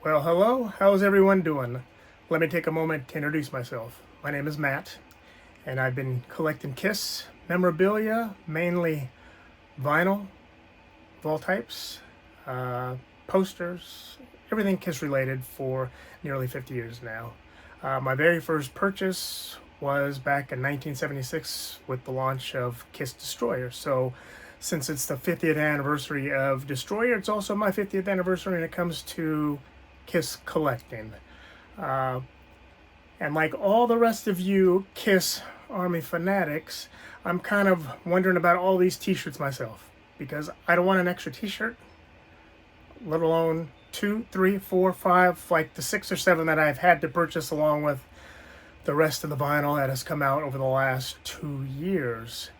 Well, hello. How's everyone doing? Let me take a moment to introduce myself. My name is Matt, and I've been collecting Kiss memorabilia, mainly vinyl, of all types, uh, posters, everything Kiss related for nearly 50 years now. My very first purchase was back in 1976 with the launch of Kiss Destroyer. So, since it's the 50th anniversary of Destroyer, it's also my 50th anniversary when it comes to Kiss collecting. Uh, and like all the rest of you Kiss Army fanatics, I'm kind of wondering about all these t-shirts myself because I don't want an extra t-shirt, let alone two, three, four, five, like the 6 or 7 that I've had to purchase along with the rest of the vinyl that has come out over the last 2 years.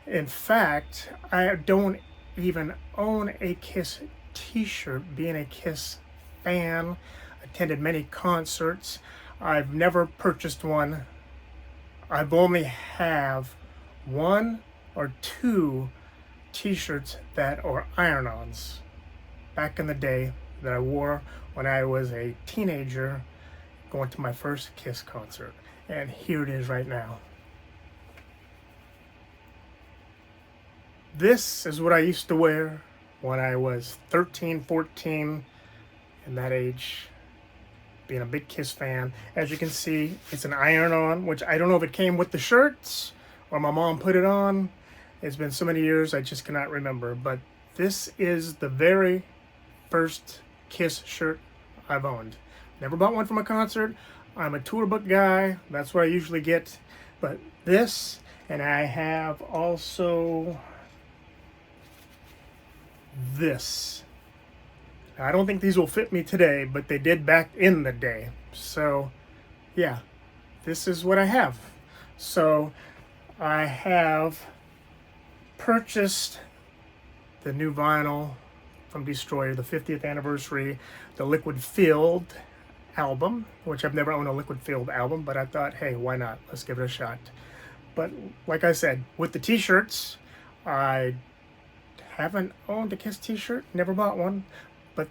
In fact, I don't even own a Kiss t-shirt, being a Kiss fan, attended many concerts. I've never purchased one. I've only have 1 or 2 t-shirts that are iron-ons back in the day that I wore when I was a teenager going to my first Kiss concert. And here it is right now. This is what I used to wear when I was 13, 14, in that age, being a big Kiss fan. As you can see, it's an iron-on, which I don't know if it came with the shirts or my mom put it on. It's been so many years, I just cannot remember. But this is the very first Kiss shirt I've owned. Never bought one from a concert. I'm a tour book guy. That's what I usually get. But this, and I have also this. I don't think these will fit me today, but they did back in the day. So, yeah, this is what I have. So, I have purchased the new vinyl from Destroyer, the 50th anniversary, the Liquid Filled album, which I've never owned a Liquid Filled album, but I thought, hey, why not? Let's give it a shot. But like I said, with the t-shirts, I haven't owned a Kiss t-shirt, never bought one, but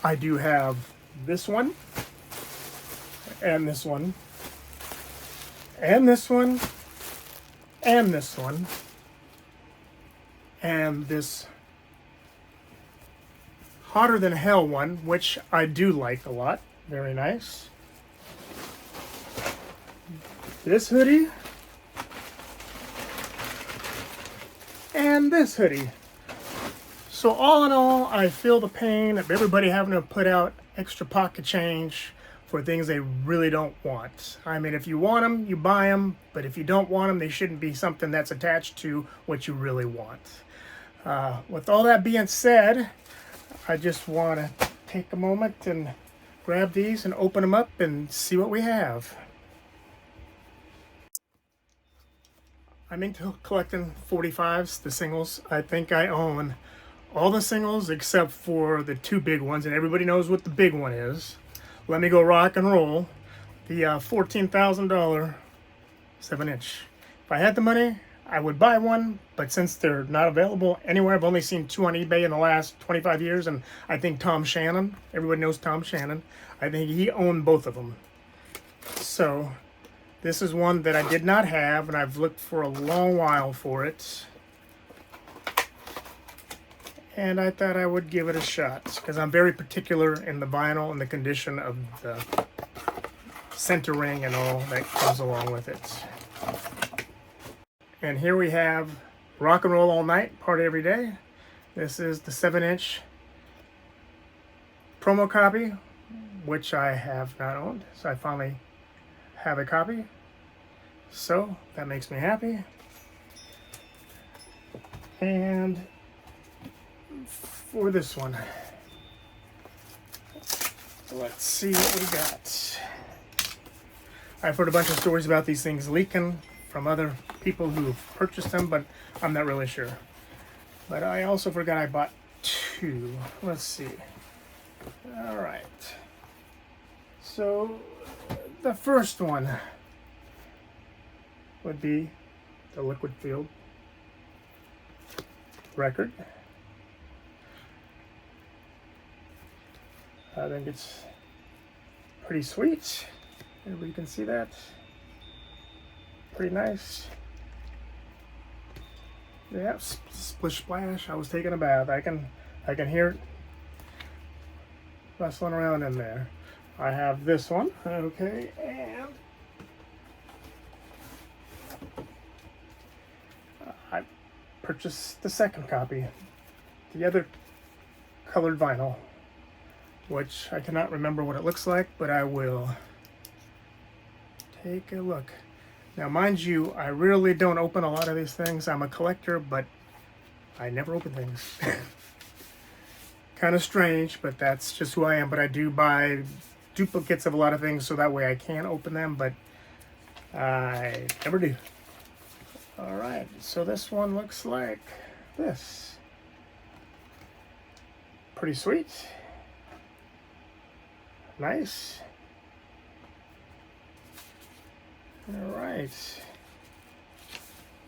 I do have this one, and this one, and this one, and this one, and this Hotter Than Hell one, which I do like a lot. Very nice. This hoodie, and this hoodie. So all in all, I feel the pain of everybody having to put out extra pocket change for things they really don't want. I mean, if you want them, you buy them, but if you don't want them, they shouldn't be something that's attached to what you really want. With all that being said, I just want to take a moment and grab these and open them up and see what we have. I'm into collecting 45s, the singles. I think I own all the singles except for the 2 big ones, and everybody knows what the big one is. Let Me Go Rock and Roll, the $14,000 7-inch. If I had the money, I would buy one, but since they're not available anywhere, I've only seen 2 on eBay in the last 25 years, and I think Tom Shannon, everybody knows Tom Shannon, I think he owned both of them. So, this is one that I did not have, and I've looked for a long while for it. And I thought I would give it a shot, because I'm very particular in the vinyl and the condition of the center ring and all that comes along with it. And here we have Rock and Roll All Night, Party Every Day. This is the 7-inch promo copy, which I have not owned, so I finally have a copy. So that makes me happy. And for this one, let's see what we got. I've heard a bunch of stories about these things leaking from other people who've purchased them, but I'm not really sure. But I also forgot I bought 2. Let's see. All right. So the first one would be the Liquid Filled record. I think it's pretty sweet. Everybody can see that. Pretty nice. Yeah, splish splash. I was taking a bath. I can hear it rustling around in there. I have this one, okay, and I purchased the second copy, the other colored vinyl, which I cannot remember what it looks like, but I will take a look. Now, mind you, I really don't open a lot of these things. I'm a collector, but I never open things. Kind of strange, but that's just who I am. But I do buy duplicates of a lot of things so that way I can open them, but I never do. All right, so this one looks like this. Pretty sweet. Nice. All right.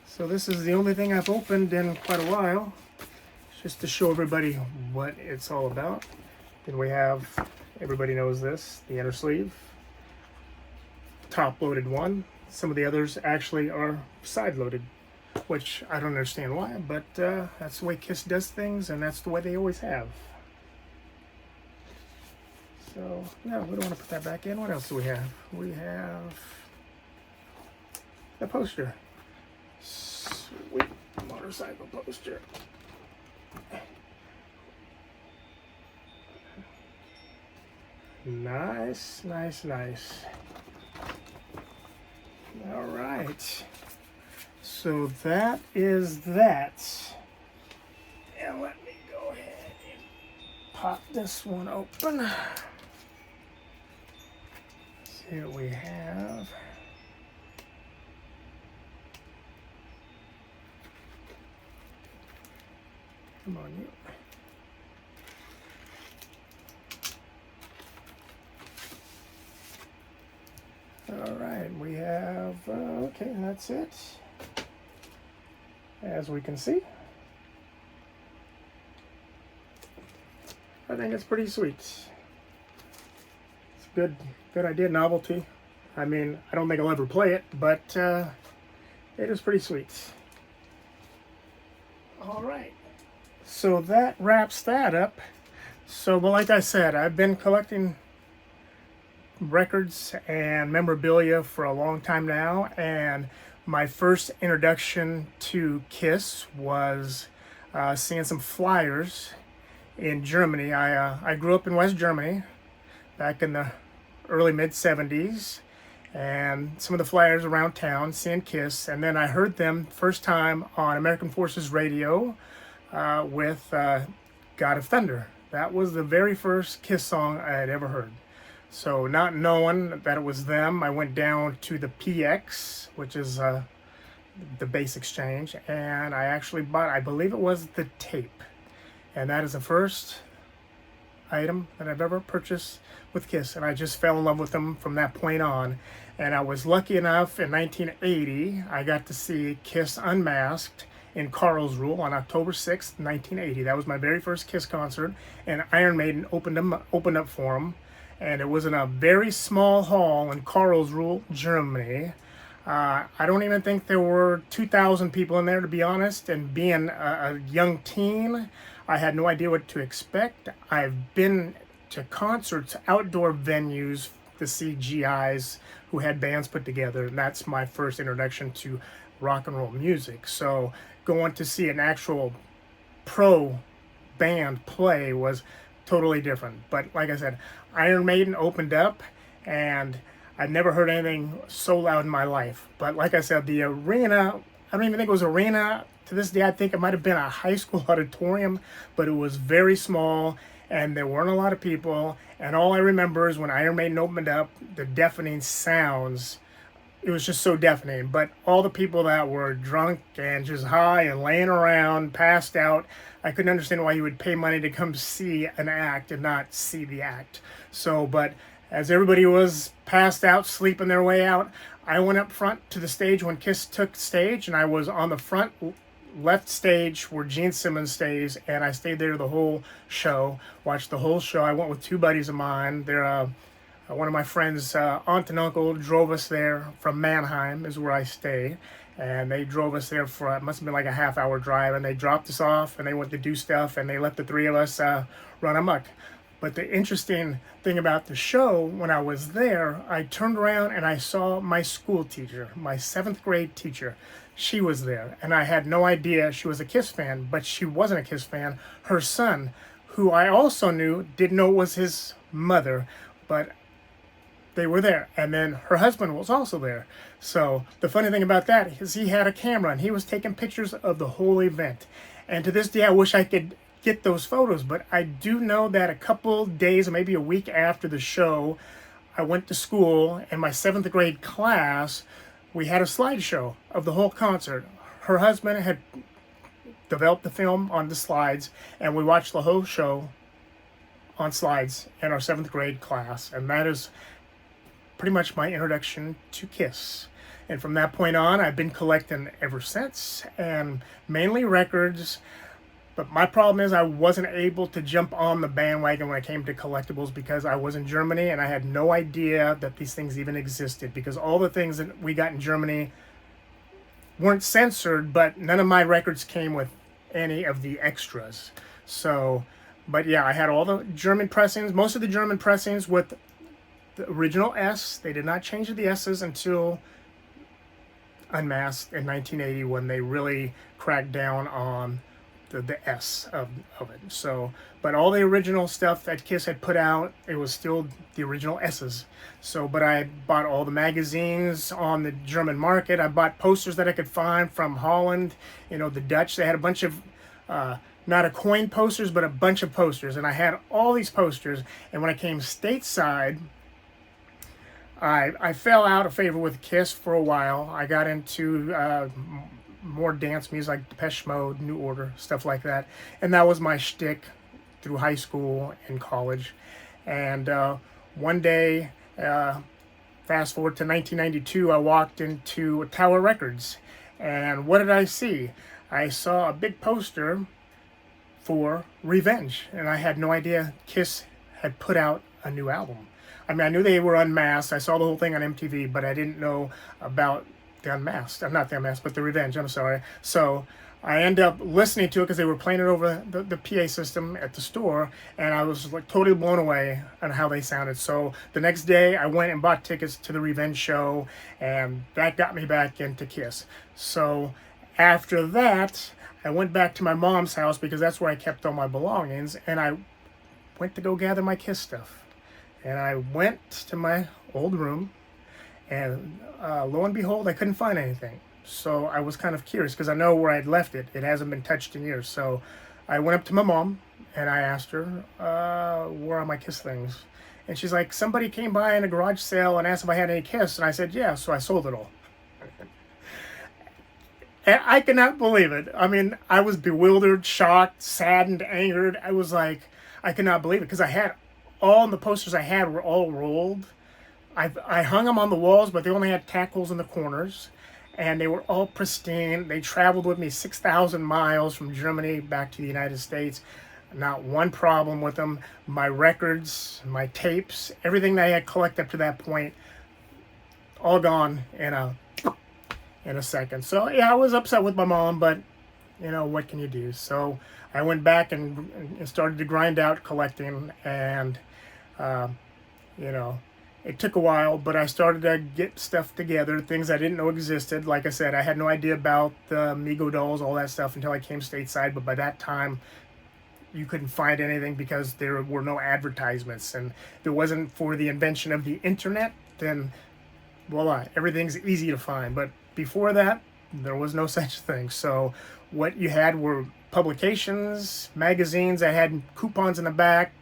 So this is the only thing I've opened in quite a while, just to show everybody what it's all about. Then we have, everybody knows this, the inner sleeve, top loaded one. Some of the others actually are side loaded, which I don't understand why, but that's the way Kiss does things, and that's the way they always have. So, no, we don't want to put that back in. What else do we have? We have the poster. Sweet motorcycle poster. Nice, nice, nice. All right. So that is that. And let me go ahead and pop this one open. See what we have. Come on, you. All right, we have, okay, that's it. As we can see, I think it's pretty sweet. It's a good idea, novelty. I mean, I don't think I'll ever play it, but it is pretty sweet. All right. So that wraps that up. So, but like I said, I've been collecting records and memorabilia for a long time now, and my first introduction to Kiss was seeing some flyers in Germany. I grew up in West Germany back in the early mid-70s, and some of the flyers around town seeing Kiss, and then I heard them first time on American Forces Radio with God of Thunder. That was the very first Kiss song I had ever heard. So not knowing that it was them, I went down to the PX, which is the Bass Exchange, and I actually bought, I believe it was the tape. And that is the first item that I've ever purchased with Kiss, and I just fell in love with them from that point on. And I was lucky enough in 1980, I got to see Kiss Unmasked in Karlsruhe on October 6th, 1980. That was my very first Kiss concert, and Iron Maiden opened up for them. And it was in a very small hall in Karlsruhe, Germany. I don't even think there were 2,000 people in there, to be honest. And being a young teen, I had no idea what to expect. I've been to concerts, outdoor venues, to see GIs who had bands put together. And that's my first introduction to rock and roll music. So going to see an actual pro band play was totally different. But like I said, Iron Maiden opened up, and I've never heard anything so loud in my life. But like I said, the arena, I don't even think it was arena. To this day, I think it might have been a high school auditorium, but it was very small, and there weren't a lot of people. And all I remember is when Iron Maiden opened up, the deafening sounds. It was just so deafening. But all the people that were drunk and just high and laying around, passed out, I couldn't understand why you would pay money to come see an act and not see the act. So, but as everybody was passed out, sleeping their way out, I went up front to the stage when Kiss took stage, and I was on the front left stage where Gene Simmons stays, and I stayed there the whole show, watched the whole show. I went with two buddies of mine. They're one of my friends' aunt and uncle drove us there from Mannheim, is where I stayed. And they drove us there for, it must have been like a half-hour drive, and they dropped us off, and they went to do stuff, and they let the three of us run amok. But the interesting thing about the show, when I was there, I turned around and I saw my school teacher, my 7th grade teacher. She was there, and I had no idea she was a Kiss fan, but she wasn't a Kiss fan. Her son, who I also knew, didn't know it was his mother, but they were there. And then her husband was also there. So the funny thing about that is he had a camera, and he was taking pictures of the whole event. And to this day, I wish I could get those photos, but I do know that a couple days, maybe a week after the show, I went to school, and my 7th grade class, we had a slideshow of the whole concert. Her husband had developed the film on the slides, and we watched the whole show on slides in our 7th grade class, and that is pretty much my introduction to Kiss. And from that point on, I've been collecting ever since, and mainly records. But my problem is I wasn't able to jump on the bandwagon when it came to collectibles because I was in Germany and I had no idea that these things even existed, because all the things that we got in Germany weren't censored, but none of my records came with any of the extras. So, but yeah, I had all the German pressings, most of the German pressings with the original S. They did not change the S's until Unmasked in 1980, when they really cracked down on the S of it. So, but all the original stuff that Kiss had put out, it was still the original S's. So, but I bought all the magazines on the German market. I bought posters that I could find from Holland, the Dutch. They had a bunch of, not a coin posters, but a bunch of posters. And I had all these posters. And when I came stateside, I fell out of favor with Kiss for a while. I got into more dance music like Depeche Mode, New Order, stuff like that. And that was my shtick through high school and college. And one day, fast forward to 1992, I walked into Tower Records. And what did I see? I saw a big poster for Revenge. And I had no idea Kiss had put out a new album. I mean, I knew they were Unmasked. I saw the whole thing on MTV, but I didn't know about the Unmasked. Not the Unmasked, but the Revenge. I'm sorry. So I ended up listening to it because they were playing it over the PA system at the store, and I was like totally blown away on how they sounded. So the next day, I went and bought tickets to the Revenge show, and that got me back into Kiss. So after that, I went back to my mom's house because that's where I kept all my belongings, and I went to go gather my Kiss stuff. And I went to my old room, and lo and behold, I couldn't find anything. So I was kind of curious because I know where I'd left it. It hasn't been touched in years. So I went up to my mom and I asked her, where are my Kiss things? And she's like, somebody came by in a garage sale and asked if I had any Kiss. And I said, yeah, so I sold it all. And I could not believe it. I mean, I was bewildered, shocked, saddened, angered. I was like, I could not believe it because I had all the posters I had were all rolled. I hung them on the walls, but they only had tack holes in the corners. And they were all pristine. They traveled with me 6,000 miles from Germany back to the United States. Not one problem with them. My records, my tapes, everything that I had collected up to that point, all gone in a second. So yeah, I was upset with my mom, but what can you do? So I went back and started to grind out collecting, and it took a while, but I started to get stuff together, things I didn't know existed. Like I said, I had no idea about the Mego dolls, all that stuff, until I came stateside. But by that time, you couldn't find anything because there were no advertisements. And if it wasn't for the invention of the internet, then voila, everything's easy to find. But before that, there was no such thing. So what you had were publications, magazines that had coupons in the back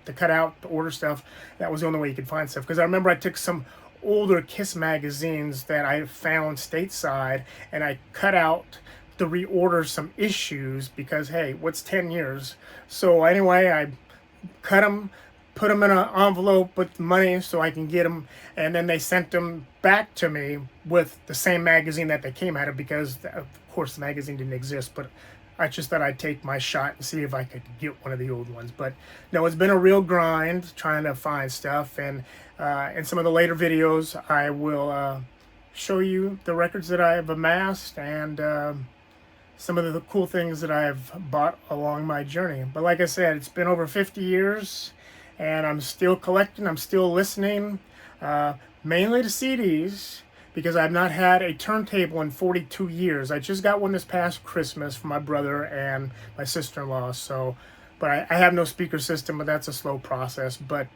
to cut out to order stuff. That was the only way you could find stuff. Because I remember I took some older Kiss magazines that I found stateside and I cut out to reorder some issues because, hey, what's 10 years? So anyway, I cut them, put them in an envelope with money so I can get them, and then they sent them back to me with the same magazine that they came out of, because of course the magazine didn't exist, but I just thought I'd take my shot and see if I could get one of the old ones. But no, it's been a real grind trying to find stuff, and in some of the later videos I will show you the records that I've amassed and some of the cool things that I've bought along my journey. But like I said, it's been over 50 years and I'm still collecting, I'm still listening, mainly to CDs, because I've not had a turntable in 42 years. I just got one this past Christmas for my brother and my sister-in-law. So, but I have no speaker system, but that's a slow process. But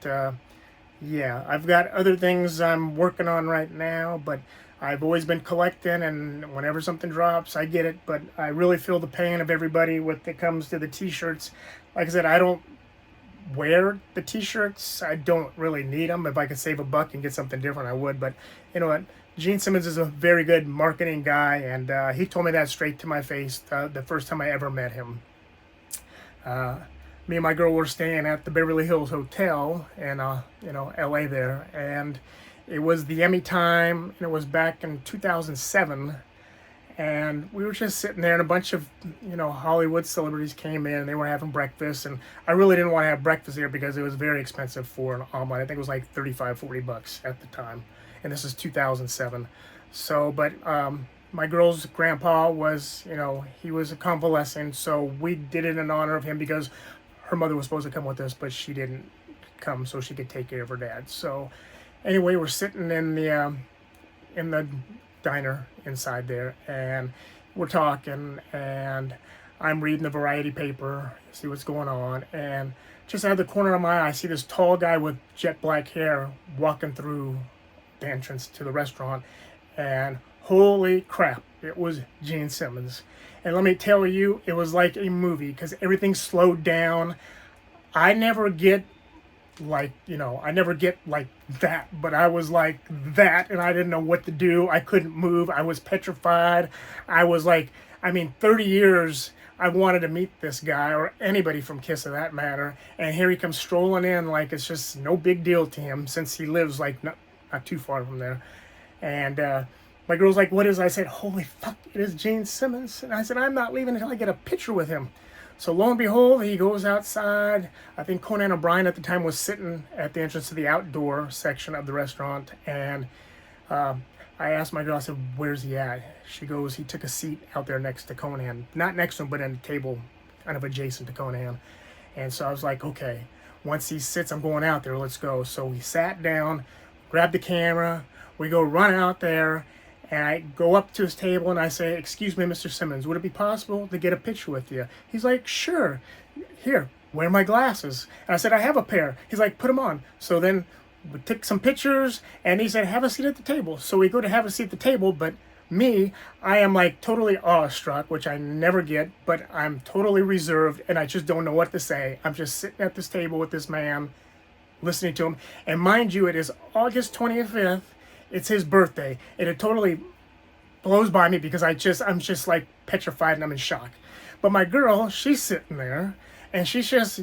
yeah, I've got other things I'm working on right now, but I've always been collecting, and whenever something drops, I get it. But I really feel the pain of everybody when it comes to the t-shirts. Like I said, I don't wear the t-shirts. I don't really need them. If I could save a buck and get something different, I would. But you know what? Gene Simmons is a very good marketing guy, and he told me that straight to my face the first time I ever met him. Me and my girl were staying at the Beverly Hills Hotel in LA there, and it was the Emmy time, and it was back in 2007, and we were just sitting there, and a bunch of Hollywood celebrities came in. They were having breakfast, and I really didn't want to have breakfast there because it was very expensive for an omelet. I think it was like $35-40 at the time, and this is 2007. So, but my girl's grandpa was, he was convalescing, so we did it in honor of him because her mother was supposed to come with us, but she didn't come so she could take care of her dad. So anyway, we're sitting in the diner inside there, and we're talking, and I'm reading the Variety paper, see what's going on, and just out of the corner of my eye, I see this tall guy with jet black hair walking through the entrance to the restaurant, and holy crap, it was Gene Simmons. And let me tell you, it was like a movie because everything slowed down. I never get like that, but I was like that, and I didn't know what to do. I couldn't move. I was petrified. I was like, 30 years I wanted to meet this guy, or anybody from Kiss for that matter, and here he comes strolling in like it's just no big deal to him since he lives like not too far from there. And my girl's like, what is it? I said, holy fuck, it is Gene Simmons. And I said, I'm not leaving until I get a picture with him. So lo and behold, he goes outside. I think Conan O'Brien at the time was sitting at the entrance to the outdoor section of the restaurant. And I asked my girl, I said, where's he at? She goes, he took a seat out there next to Conan. Not next to him, but in a table kind of adjacent to Conan. And so I was like, okay, once he sits, I'm going out there, let's go. So we sat down, grabbed the camera, we go run out there, and I go up to his table and I say, excuse me, Mr. Simmons, would it be possible to get a picture with you? He's like, sure. Here, wear my glasses. And I said, I have a pair. He's like, put them on. So then we took some pictures, and he said, have a seat at the table. So we go to have a seat at the table, but me, I am like totally awestruck, which I never get, but I'm totally reserved, and I just don't know what to say. I'm just sitting at this table with this man, listening to him. And mind you, it is August 25th. It's his birthday, and it totally blows by me because I'm just like petrified and I'm in shock. But my girl, she's sitting there, and she's just,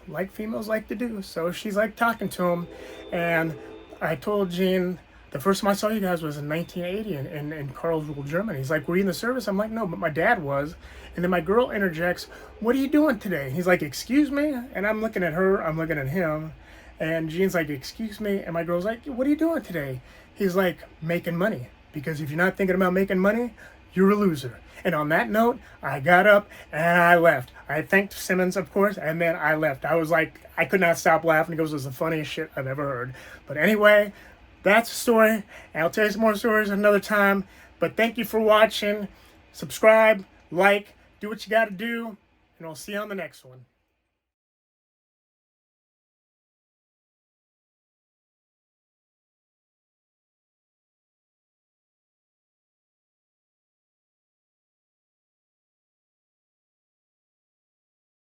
like females like to do. So she's like talking to him, and I told Gene, the first time I saw you guys was in 1980 in Karlsruhe, Germany. He's like, were you in the service? I'm like, no, but my dad was. And then my girl interjects, what are you doing today? He's like, excuse me? And I'm looking at her, I'm looking at him. And Gene's like, excuse me? And my girl's like, what are you doing today? He's like, making money. Because if you're not thinking about making money, you're a loser. And on that note, I got up and I left. I thanked Simmons, of course, and then I left. I was like, I could not stop laughing. He goes, it was the funniest shit I've ever heard. But anyway, that's the story. And I'll tell you some more stories another time. But thank you for watching. Subscribe, like, do what you got to do, and I'll see you on the next one.